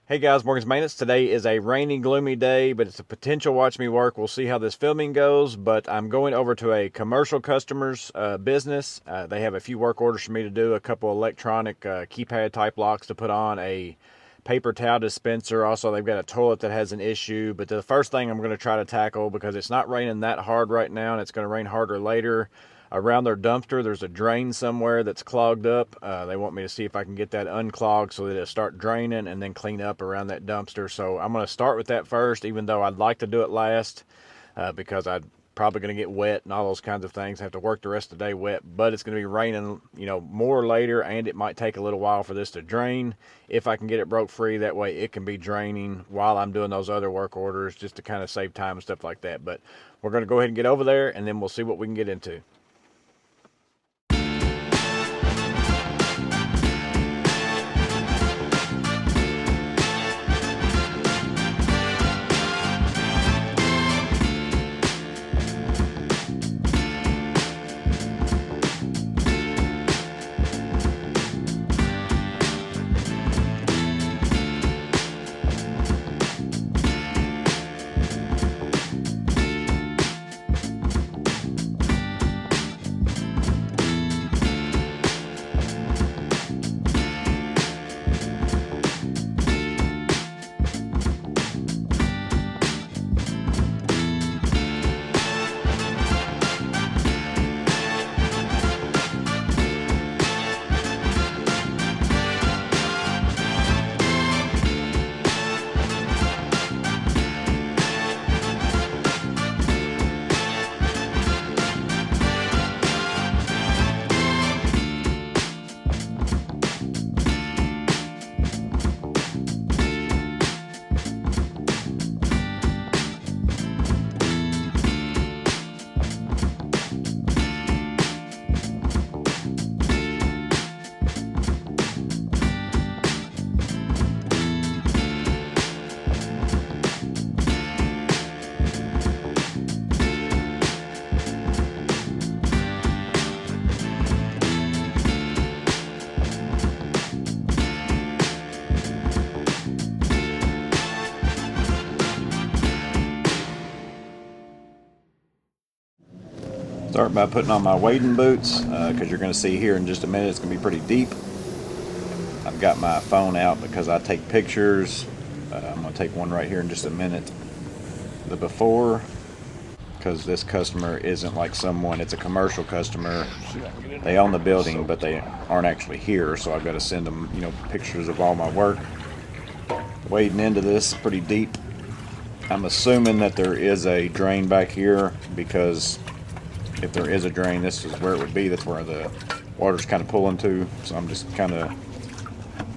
Hey guys, Morgan's Maintenance. Today is a rainy, gloomy day, but it's a potential watch me work. We'll see how this filming goes, but I'm going over to a commercial customer's business. They have a few work orders for me to do, a couple electronic keypad type locks to put on, a paper towel dispenser. Also, they've got a toilet that has an issue, but the first thing I'm going to try to tackle, because it's not raining that hard right now and it's going to rain harder later, around their dumpster there's a drain somewhere that's clogged up. They want me to see if I can get that unclogged so that it'll start draining and then clean up around that dumpster. So I'm going to start with that first, even though I'd like to do it last, because I'm probably going to get wet and all those kinds of things. I have to work the rest of the day wet, but it's going to be raining, more later, and it might take a little while for this to drain. If I can get it broke free, that way it can be draining while I'm doing those other work orders, just to kind of save time and stuff like that. But we're going to go ahead and get over there, and then we'll see what we can get into. Start by putting on my wading boots, because you're going to see here in just a minute it's going to be pretty deep. I've got my phone out because I take pictures. I'm going to take one right here in just a minute. The before, because this customer isn't like someone, it's a commercial customer. They own the building, but they aren't actually here, so I've got to send them, pictures of all my work. Wading into this pretty deep. I'm assuming that there is a drain back here, because if there is a drain, this is where it would be. That's where the water's kind of pulling to. So I'm just kind of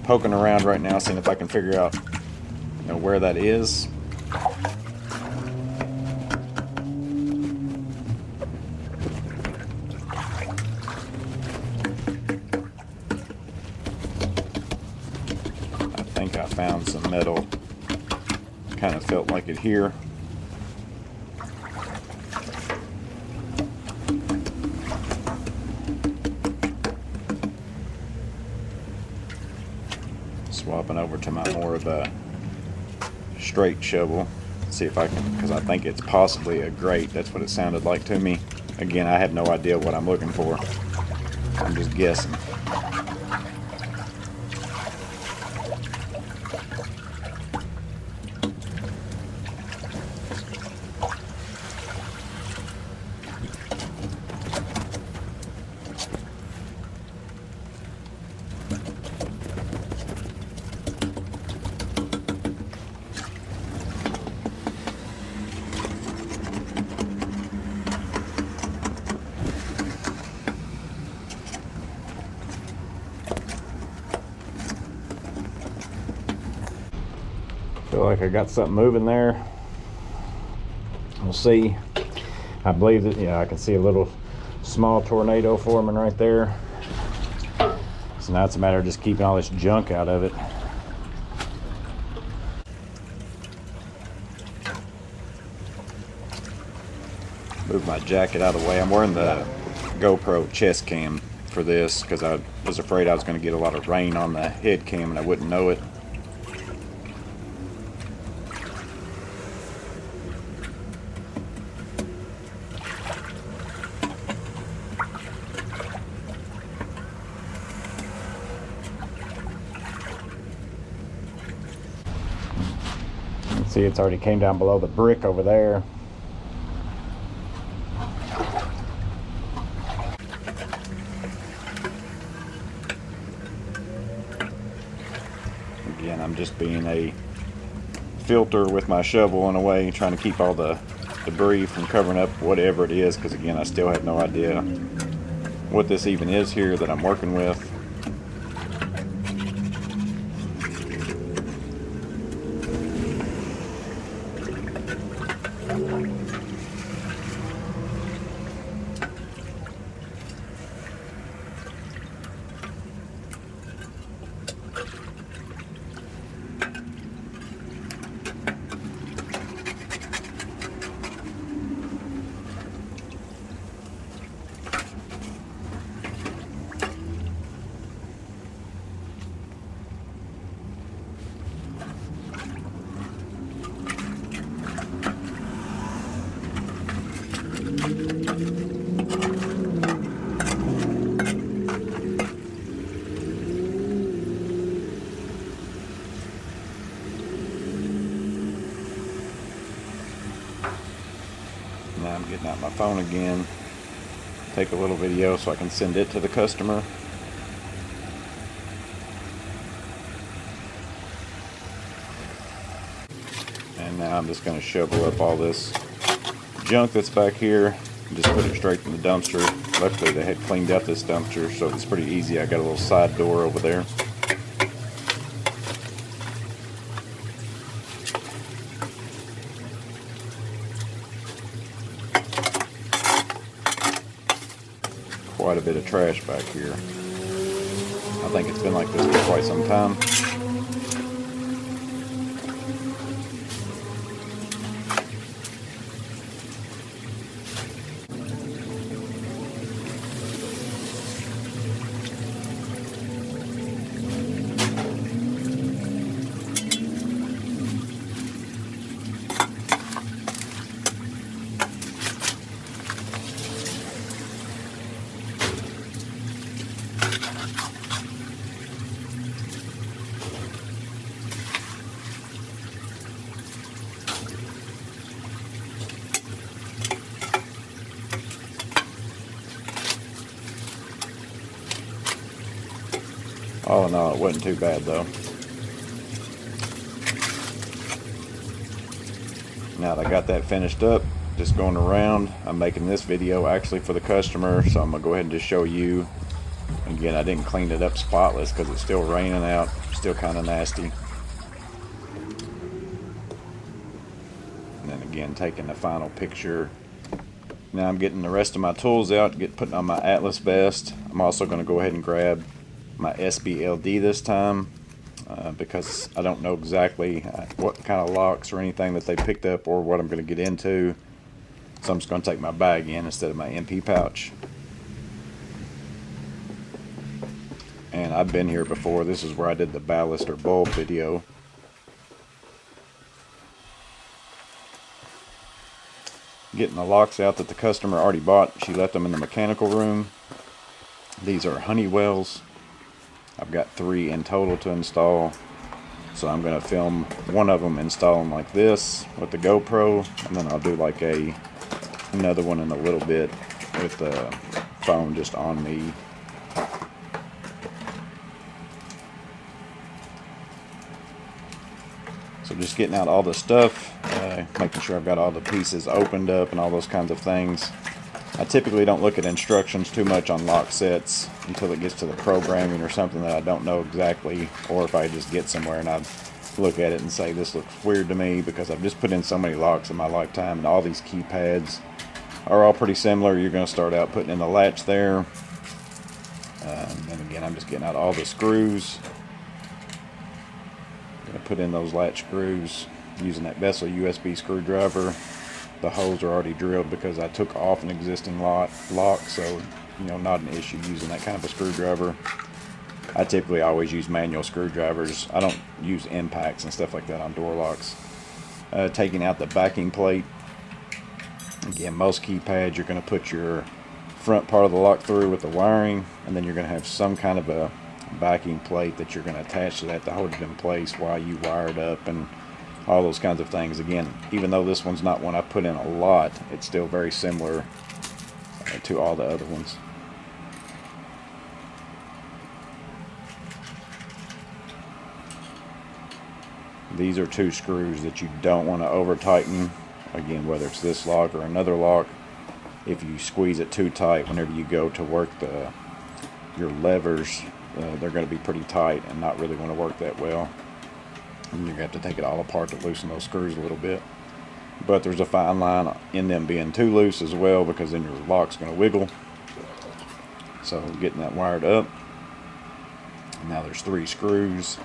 poking around right now, seeing if I can figure out, where that is. I think I found some metal. Kind of felt like it here. Swapping over to my more of a straight shovel. See if I can, because I think it's possibly a grate. That's what it sounded like to me. Again, I have no idea what I'm looking for. I'm just guessing. Feel like I got something moving there. We'll see. I believe that, I can see a little small tornado forming right there. So now it's a matter of just keeping all this junk out of it. Move my jacket out of the way. I'm wearing the GoPro chest cam for this because I was afraid I was going to get a lot of rain on the head cam and I wouldn't know it. See, it's already came down below the brick over there. Again, I'm just being a filter with my shovel in a way, trying to keep all the debris from covering up whatever it is, because again, I still have no idea what this even is here that I'm working with. Now I'm getting out my phone again, take a little video so I can send it to the customer. And now I'm just going to shovel up all this junk that's back here and just put it straight in the dumpster. Luckily they had cleaned out this dumpster, so it's pretty easy. I got a little side door over there. Quite a bit of trash back here. I think it's been like this for quite some time. All in all, it wasn't too bad though. Now that I got that finished up, just going around, I'm making this video actually for the customer, so I'm going to go ahead and just show you. Again, I didn't clean it up spotless because it's still raining out, still kind of nasty. And then again, taking the final picture. Now I'm getting the rest of my tools out, putting on my Atlas vest. I'm also going to go ahead and grab my SBLD this time because I don't know exactly what kind of locks or anything that they picked up or what I'm going to get into. So I'm just going to take my bag in instead of my MP pouch. And I've been here before. This is where I did the ballast or bulb video. Getting the locks out that the customer already bought. She left them in the mechanical room. These are Honeywells. I've got 3 in total to install, so I'm going to film one of them installing like this with the GoPro, and then I'll do like another one in a little bit with the phone just on me. So just getting out all the stuff, making sure I've got all the pieces opened up and all those kinds of things. I typically don't look at instructions too much on lock sets until it gets to the programming or something that I don't know exactly, or if I just get somewhere and I look at it and say this looks weird to me, because I've just put in so many locks in my lifetime and all these keypads are all pretty similar. You're going to start out putting in the latch there, and again I'm just getting out all the screws. I'm going to put in those latch screws using that Vessel USB screwdriver. The holes are already drilled because I took off an existing lock, so not an issue using that kind of a screwdriver. I typically always use manual screwdrivers. I don't use impacts and stuff like that on door locks. Taking out the backing plate. Again, most keypads you're going to put your front part of the lock through with the wiring, and then you're going to have some kind of a backing plate that you're going to attach to that to hold it in place while you wire it up and all those kinds of things. Again, even though this one's not one I put in a lot, it's still very similar to all the other ones. These are 2 screws that you don't want to over tighten. Again, whether it's this lock or another lock, if you squeeze it too tight, whenever you go to work your levers, they're going to be pretty tight and not really want to work that well. And you're going to have to take it all apart to loosen those screws a little bit. But there's a fine line in them being too loose as well, because then your lock's going to wiggle. So getting that wired up. Now there's 3 screws.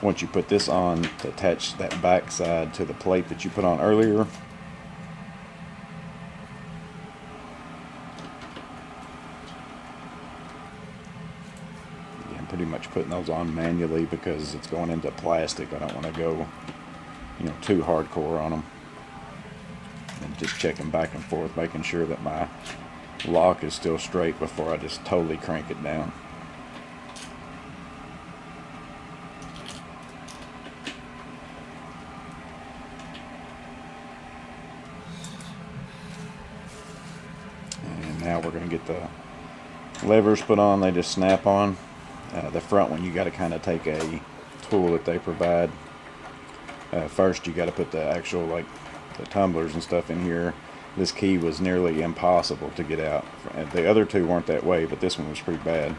Once you put this on, to attach that back side to the plate that you put on earlier. Again, pretty much putting those on manually because it's going into plastic. I don't want to go, too hardcore on them. And just checking back and forth, making sure that my lock is still straight before I just totally crank it down. Now we're going to get the levers put on. They just snap on. The front one, you got to kind of take a tool that they provide. First, you got to put the actual, like, the tumblers and stuff in here. This key was nearly impossible to get out. The other 2 weren't that way, but this one was pretty bad.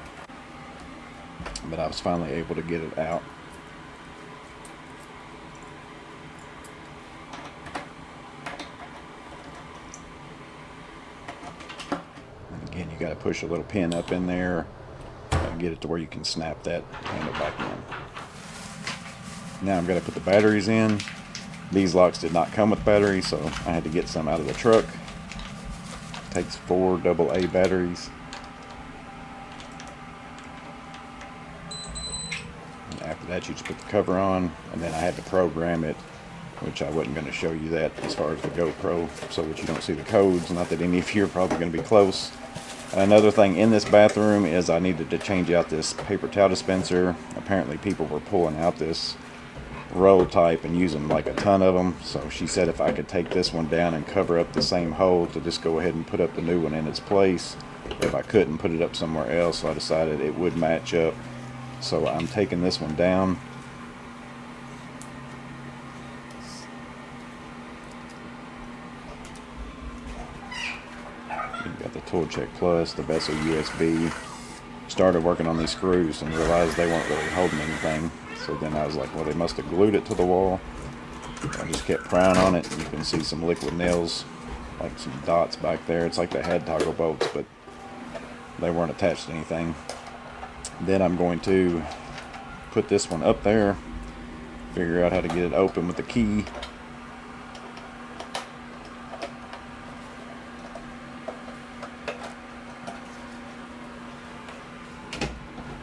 But I was finally able to get it out. Again, you got to push a little pin up in there and get it to where you can snap that handle back in. Now I'm going to put the batteries in. These locks did not come with batteries, so I had to get some out of the truck. It takes 4 AA batteries. And after that, you just put the cover on, and then I had to program it, which I wasn't going to show you that as far as the GoPro, so that you don't see the codes. Not that any of you are probably going to be close. Another thing in this bathroom is I needed to change out this paper towel dispenser. Apparently people were pulling out this roll type and using like a ton of them. So she said if I could take this one down and cover up the same hole, to just go ahead and put up the new one in its place. If I couldn't, put it up somewhere else. So I decided it would match up. So I'm taking this one down. Got the Tool Check Plus, the Vessel USB. Started working on these screws and realized they weren't really holding anything. So then I was like, well, they must have glued it to the wall. I just kept prying on it. You can see some liquid nails, like some dots back there. It's like they had toggle bolts, but they weren't attached to anything. Then I'm going to put this one up there, figure out how to get it open with the key.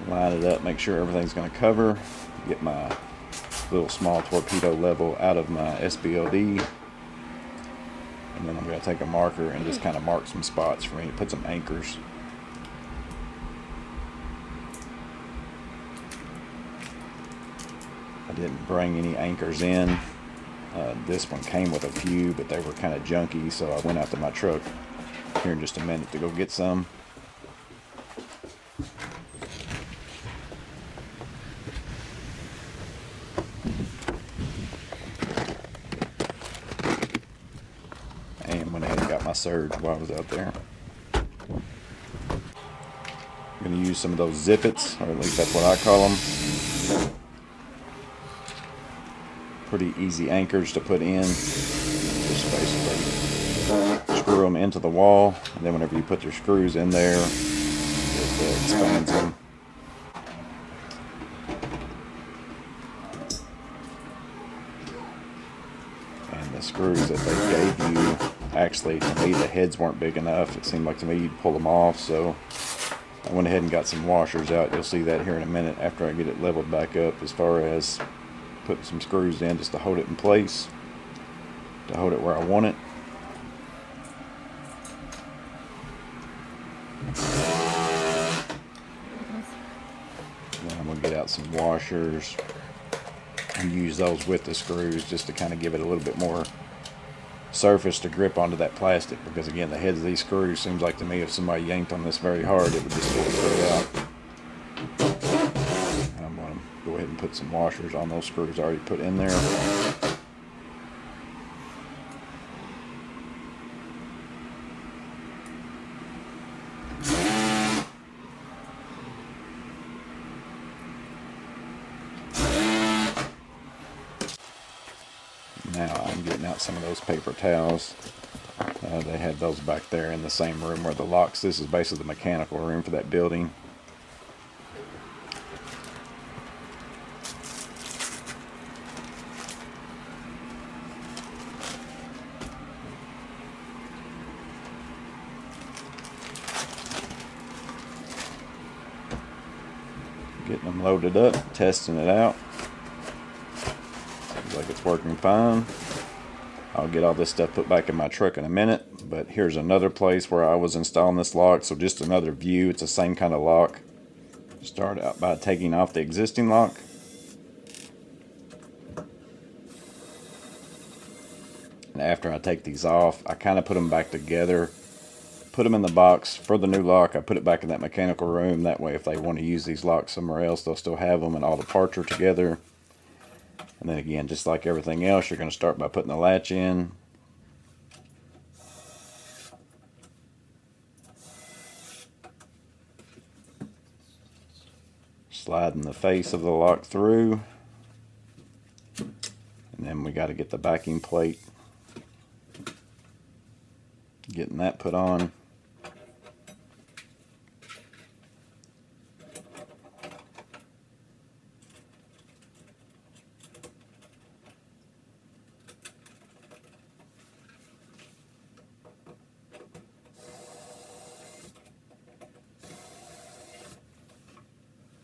Line it up, make sure everything's going to cover. Get my little small torpedo level out of my SBLD. And then I'm going to take a marker and just kind of mark some spots for me to put some anchors. I didn't bring any anchors in. This one came with a few, but they were kind of junky, so I went out to my truck here in just a minute to go get some. And went ahead and got my surge while I was out there. I'm going to use some of those zippets, or at least that's what I call them. Pretty easy anchors to put in. Just basically screw them into the wall, and then whenever you put your screws in there, it expands them. And the screws that they gave you, actually, to me, the heads weren't big enough. It seemed like to me you'd pull them off, so I went ahead and got some washers out. You'll see that here in a minute after I get it leveled back up, as far as putting some screws in just to hold it in place, to hold it where I want it. Then I'm going to get out some washers. and use those with the screws just to kind of give it a little bit more surface to grip onto that plastic, because again, the heads of these screws, seems like to me if somebody yanked on this very hard, it would just get straight out. I'm going to go ahead and put some washers on those screws I already put in there. Now I'm getting out some of those paper towels. They had those back there in the same room where the locks. This is basically the mechanical room for that building. Getting them loaded up, testing it out. Seems like it's working fine. I'll get all this stuff put back in my truck in a minute, but here's another place where I was installing this lock, so just another view. It's the same kind of lock. Start out by taking off the existing lock. And after I take these off, I kind of put them back together, put them in the box for the new lock. I put it back in that mechanical room. That way if they want to use these locks somewhere else, they'll still have them and all the parts are together. And then again, just like everything else, you're going to start by putting the latch in. Sliding the face of the lock through. And then we got to get the backing plate. Getting that put on.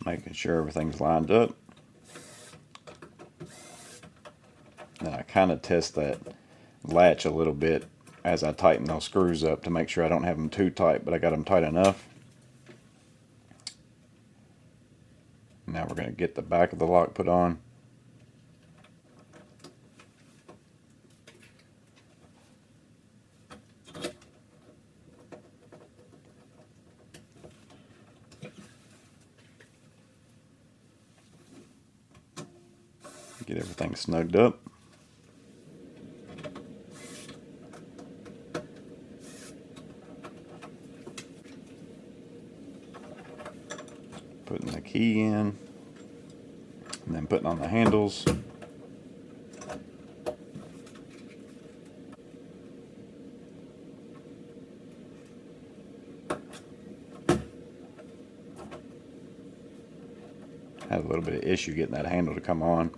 Making sure everything's lined up. And I kind of test that latch a little bit as I tighten those screws up to make sure I don't have them too tight, but I got them tight enough. Now we're going to get the back of the lock put on. Get everything snugged up. Putting the key in, and then putting on the handles. Had a little bit of issue getting that handle to come on.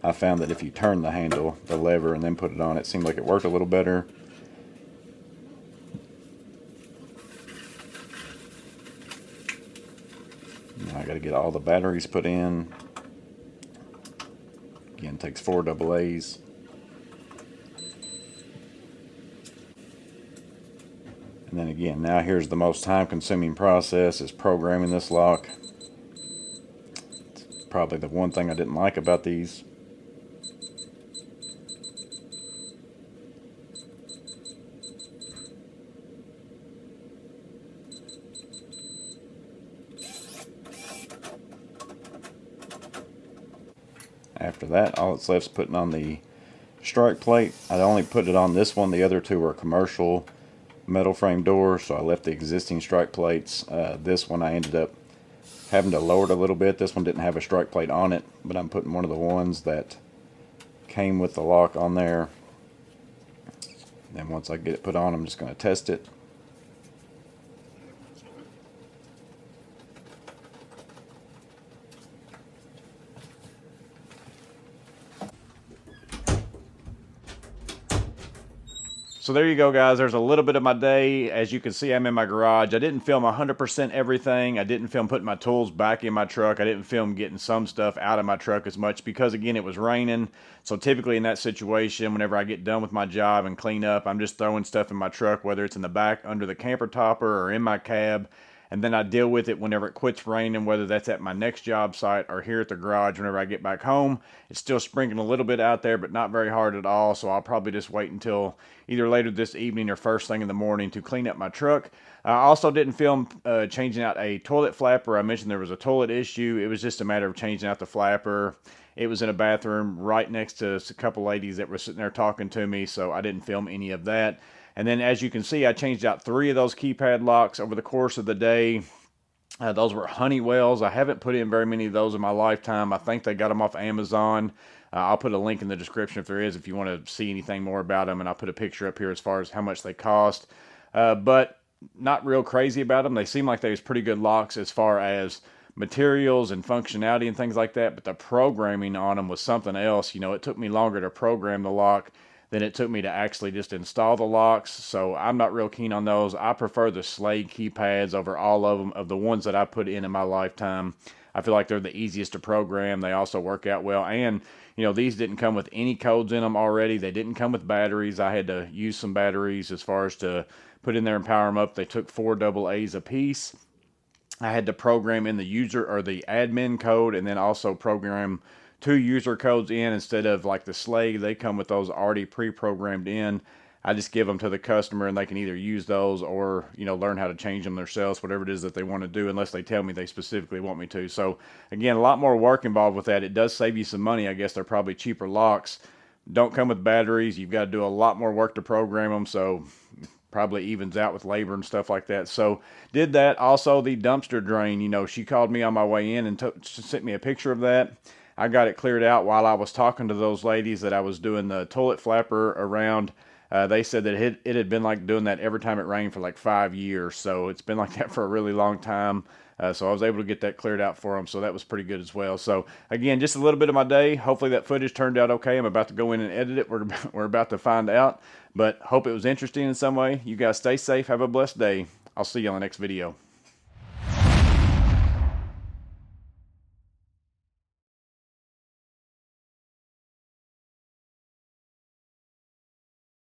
I found that if you turn the handle, the lever, and then put it on, it seemed like it worked a little better. Now I got to get all the batteries put in. Again, it takes 4 AA's. And then again, now here's the most time-consuming process, is programming this lock. It's probably the one thing I didn't like about these. After that, all that's left is putting on the strike plate. I only put it on this one. The other two are commercial metal frame doors, so I left the existing strike plates. This one I ended up having to lower it a little bit. This one didn't have a strike plate on it, but I'm putting one of the ones that came with the lock on there. Then once I get it put on, I'm just going to test it. So there you go, guys. There's a little bit of my day. As you can see, I'm in my garage. I didn't film 100% everything. I didn't film putting my tools back in my truck. I didn't film getting some stuff out of my truck as much because, again, it was raining. So typically in that situation, whenever I get done with my job and clean up, I'm just throwing stuff in my truck, whether it's in the back under the camper topper or in my cab. and then I deal with it whenever it quits raining, whether that's at my next job site or here at the garage whenever I get back home. It's still sprinkling a little bit out there, but not very hard at all, so I'll probably just wait until either later this evening or first thing in the morning to clean up my truck. I also didn't film changing out a toilet flapper. I mentioned there was a toilet issue. It was just a matter of changing out the flapper. It was in a bathroom right next to a couple ladies that were sitting there talking to me, so I didn't film any of that. And then as you can see, I changed out 3 of those keypad locks over the course of the day. Those were Honeywells. I haven't put in very many of those in my lifetime. I think they got them off Amazon. I'll put a link in the description if there is, if you want to see anything more about them, and I'll put a picture up here as far as how much they cost. But not real crazy about them. They seem like they was pretty good locks as far as materials and functionality and things like that, but the programming on them was something else. You know, it took me longer to program the lock than it took me to actually just install the locks, so I'm not real keen on those. I prefer the Slade keypads over all of them, of the ones that I put in my lifetime. I feel like they're the easiest to program. They also work out well, and you know, these didn't come with any codes in them already. They didn't come with batteries. I had to use some batteries as far as to put in there and power them up. They took 4 AA's a piece. I had to program in the user or the admin code, and then also program 2 user codes in instead of like the Slade. They come with those already pre-programmed in. I just give them to the customer, and they can either use those or, you know, learn how to change them themselves, whatever it is that they want to do, unless they tell me they specifically want me to. So again, a lot more work involved with that. It does save you some money. I guess they're probably cheaper locks. Don't come with batteries. You've got to do a lot more work to program them, so probably evens out with labor and stuff like that. So did that. Also, the dumpster drain, you know, she called me on my way in and sent me a picture of that. I got it cleared out while I was talking to those ladies that I was doing the toilet flapper around. They said that it had been like doing that every time it rained for like 5 years. So it's been like that for a really long time. So I was able to get that cleared out for them. So that was pretty good as well. So again, just a little bit of my day. Hopefully that footage turned out okay. I'm about to go in and edit it. We're about to find out. But hope it was interesting in some way. You guys stay safe. Have a blessed day. I'll see you on the next video.